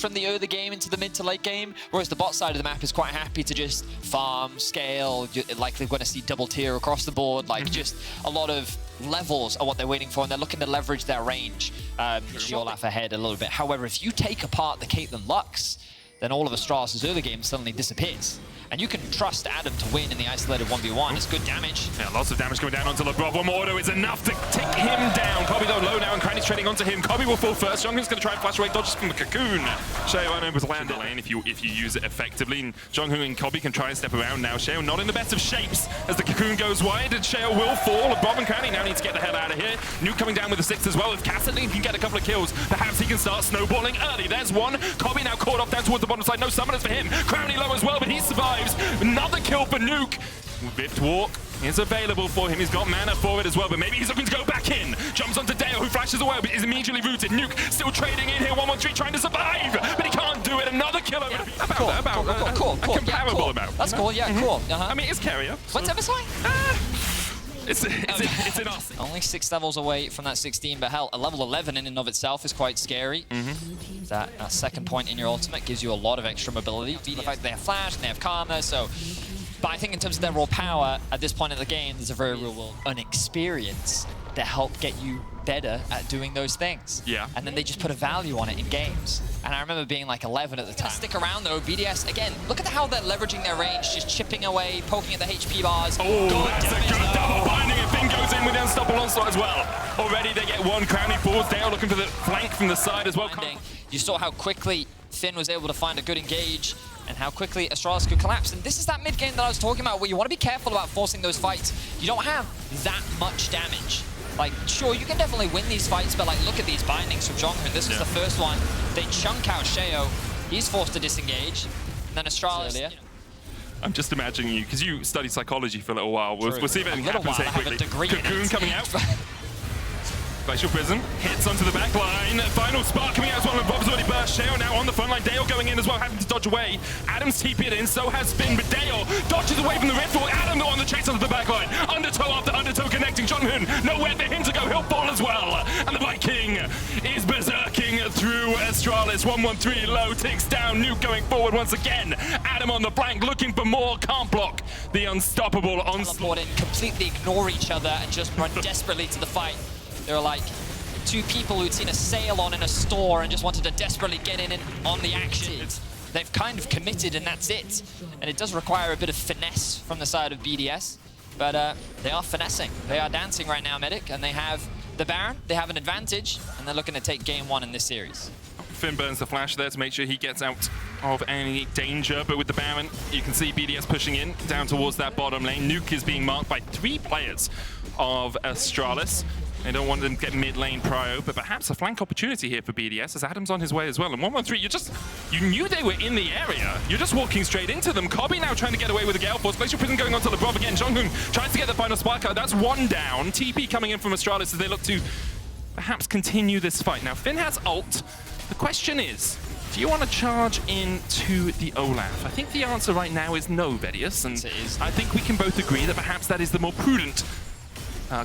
from the early game into the mid to late game, whereas the bot side of the map is quite happy to just farm, scale. You're likely going to see double tier across the board, like just a lot of levels are what they're waiting for, and they're looking to leverage their range. Olaf ahead a little bit. However, if you take apart the Caitlyn Lux, then all of Astralis' early game suddenly disappears. And you can trust Adam to win in the isolated 1v1. It's good damage. Yeah, lots of damage coming down onto LeBron. One more auto is enough to take him down. Kobe though low now, and Cranny's trading onto him. Kobe will fall first. Jonghoon's going to try and flash away dodges from the cocoon. Sheo unable to land the lane if you use it effectively. And Jonghoon and Kobe can try and step around now. Sheo not in the best of shapes as the cocoon goes wide, and Sheo will fall. LeBron and Cranny now need to get the hell out of here. Nuke coming down with the 6 as well. If KazaLoLLCShighlights can get a couple of kills, perhaps he can start snowballing early. There's one. Kobe now caught off down towards the bottom side. No summoners for him. Cranny low as well, but he survives. Another kill for Nuke. Vipped walk is available for him. He's got mana for it as well, but maybe he's looking to go back in. Jumps onto Dale, who flashes away, but is immediately rooted. Nuke still trading in here. 1-1-3 trying to survive, but he can't do it. Another kill over. Yeah. Cool. Comparable amount. That's cool. Yeah, cool. I mean, it's carrier. So. What's MSI? It's in us. Only 6 levels away from that 16, but hell, a level 11 in and of itself is quite scary. That second point in your ultimate gives you a lot of extra mobility. The fact that they have flash and they have karma, so... But I think in terms of their raw power, at this point in the game, there's a very real world inexperience that help get you better at doing those things. Yeah. And then they just put a value on it in games. And I remember being like 11 at the time. Stick around though, BDS, again, look at how they're leveraging their range, just chipping away, poking at the HP bars. Oh, that's a good double binding, and Finn goes in with the unstoppable onslaught as well. Already they get one. Crowny falls down, looking for the flank from the side as well. You saw how quickly Finn was able to find a good engage, and how quickly Astralis could collapse. And this is that mid game that I was talking about, where you want to be careful about forcing those fights. You don't have that much damage. Like, sure, you can definitely win these fights, but like, look at these bindings from Jonghoon. This was the first one. They chunk out Sheo. He's forced to disengage. And then Astralis. I'm just imagining you, because you studied psychology for a little while. We'll see if anything happens here quickly. Cocoon coming out. Glacial Prism hits onto the back line. Final spark coming out as well, and Bob's already burst. Sheo now on the front line. Dale going in as well, having to dodge away. Adam's TP'd in, so has Finn, but Dale dodges away from the rift wall. Adam on the chase onto the back line. Undertow after undertow connecting. Jonghoon, nowhere for him to go. He'll fall as well. And the Viking is berserking through Astralis. 1-1-3 low, ticks down. Nuke going forward once again. Adam on the flank looking for more. Can't block the unstoppable onslaught. Completely ignore each other and just run desperately to the fight. There are like 2 people who'd seen a sale on in a store and just wanted to desperately get in and on the action. They've kind of committed and that's it. And it does require a bit of finesse from the side of BDS, but they are finessing. They are dancing right now, Medic, and they have the Baron. They have an advantage, and they're looking to take game 1 in this series. Finn burns the flash there to make sure he gets out of any danger, but with the Baron, you can see BDS pushing in down towards that bottom lane. Nuke is being marked by 3 players of Astralis. They don't want them to get mid-lane prio, but perhaps a flank opportunity here for BDS as Adam's on his way as well. And 1-1-3, you knew they were in the area. You're just walking straight into them. Kobe now trying to get away with the Gale Force. Glacial Prison going on to LeBron again. Jonghoon tries to get the final spark out. That's 1 down. TP coming in from Astralis as they look to perhaps continue this fight. Now, Finn has ult. The question is, do you want to charge into the Olaf? I think the answer right now is no, BDS, and I think we can both agree that perhaps that is the more prudent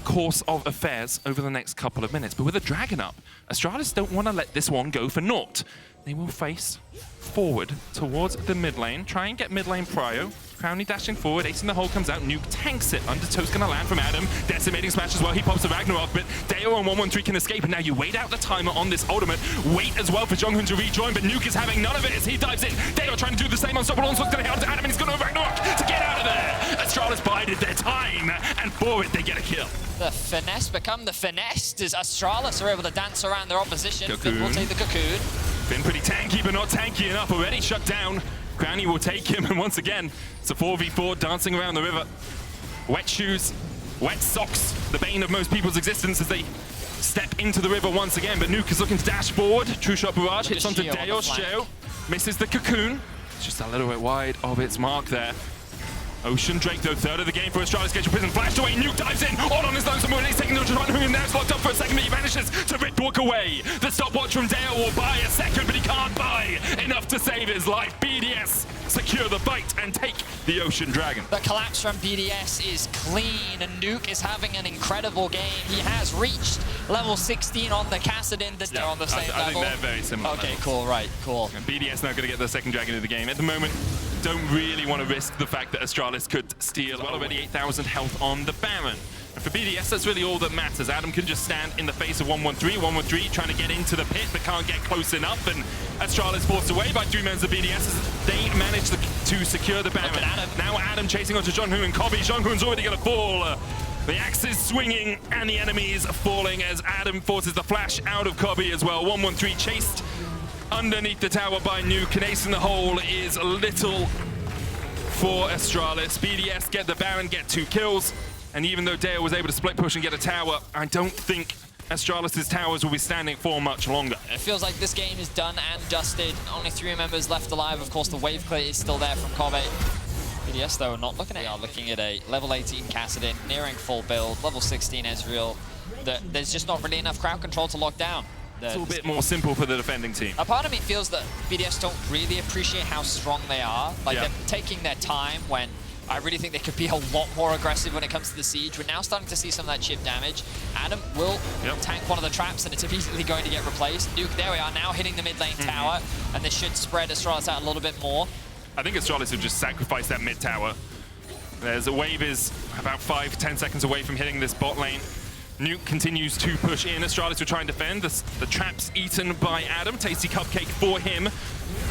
course of affairs over the next couple of minutes. But with a dragon up, Astralis don't want to let this one go for naught. They will face forward towards the mid lane, try and get mid lane prio. Crowny dashing forward, Ace in the hole comes out, Nuke tanks it. Undertow's gonna land from Adam, decimating smash as well, he pops the Ragnarok, but Dale on 1-1-3 can escape, and now you wait out the timer on this ultimate, wait as well for Jonghoon to rejoin, but Nuke is having none of it as he dives in. Dale trying to do the same, unstoppable onslaught's gonna hit onto Adam, and he's gonna Ragnarok to get out of there. Astralis bided their time, and for it they get a kill. The finesse become the finessed as Astralis are able to dance around their opposition. Finn will take the cocoon. Finn pretty tanky, but not tanky enough, already shut down. Granny will take him, and once again, it's a 4v4 dancing around the river. Wet shoes, wet socks, the bane of most people's existence as they step into the river once again, but Nuke is looking to dash forward. True shot barrage, hits onto Dale. Sheo misses the cocoon. It's just a little bit wide of its mark there. Ocean Drake, though, third of the game for Astralis. Glacial Prison flashed away. Nuke dives in, all on his lonesome moon. He's taking the one who now is locked up for a second, but he manages to rip walk away. The stopwatch from Dale will buy a second, but he can't buy enough to save his life. BDS secure the fight and take the Ocean Dragon. The collapse from BDS is clean, and Nuke is having an incredible game. He has reached level 16 on the Kassadin. They're on the same level. I think they're very similar. Okay, cool, right, cool. And BDS now going to get their second dragon in the game. At the moment, don't really want to risk the fact that Astralis could steal already 8,000 health on the Baron. And for BDS, that's really all that matters. Adam can just stand in the face of 113. 113 trying to get into the pit, but can't get close enough. And Astralis forced away by 3 members of BDS as they managed to secure the Baron. Now Adam chasing onto Jonghoon and Kobe. Jonghoon's already going to fall. The axe is swinging, and the enemy is falling as Adam forces the flash out of Kobe as well. 113 chased underneath the tower by Nuke, and ace in the hole is little for Astralis. BDS get the Baron, get 2 kills, and even though Dale was able to split push and get a tower, I don't think Astralis' towers will be standing for much longer. It feels like this game is done and dusted. Only 3 members left alive. Of course, the wave clear is still there from Kobe. BDS, though, not looking at it. We are looking at a level 18 Kassadin, nearing full build, level 16 Ezreal. There's just not really enough crowd control to lock down. It's a bit more simple for the defending team. A part of me feels that BDS don't really appreciate how strong they are. Like, they're taking their time when I really think they could be a lot more aggressive when it comes to the siege. We're now starting to see some of that chip damage. Adam will tank one of the traps, and it's immediately going to get replaced. Nuke, there we are, now hitting the mid lane tower, and this should spread Astralis out a little bit more. I think Astralis have just sacrificed that mid tower. There's a wave is about 5-10 seconds away from hitting this bot lane. Nuke continues to push in. Astralis will try and defend. The trap's eaten by Adam. Tasty cupcake for him.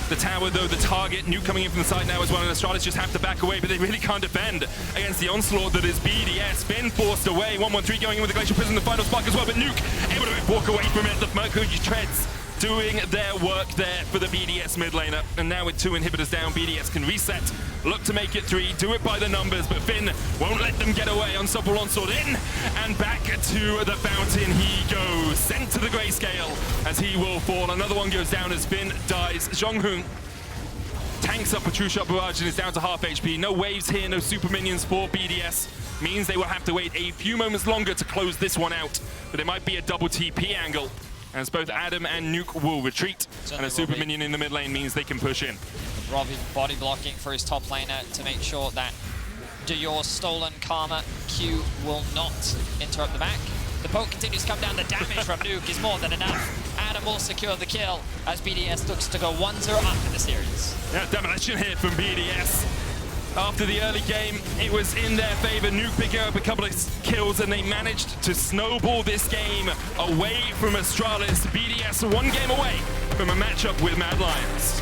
The tower, though, the target. Nuke coming in from the side now as well, and Astralis just have to back away, but they really can't defend against the onslaught that is BDS. Finn forced away. 113 going in with the Glacial Prison, the final spark as well, but Nuke able to walk away from it. The Mercury treads doing their work there for the BDS mid laner. And now with 2 inhibitors down, BDS can reset, look to make it 3, do it by the numbers, but Finn won't let them get away. Unstoppable onslaught in, and back to the fountain he goes. Sent to the grayscale as he will fall. Another one goes down as Finn dies. Jonghoon tanks up a true shot barrage and is down to half HP. No waves here, no super minions for BDS. Means they will have to wait a few moments longer to close this one out, but it might be a double TP angle, as both Adam and Nuke will retreat, and a super minion in the mid lane means they can push in. Robbie body blocking for his top laner to make sure that Dior's stolen Karma Q will not interrupt the back. The poke continues to come down. The damage from Nuke is more than enough. Adam will secure the kill as BDS looks to go 1-0 up in the series. Yeah, demolition hit from BDS. After the early game, it was in their favor. Nuke picking up a couple of kills, and they managed to snowball this game away from Astralis. BDS 1 game away from a matchup with Mad Lions.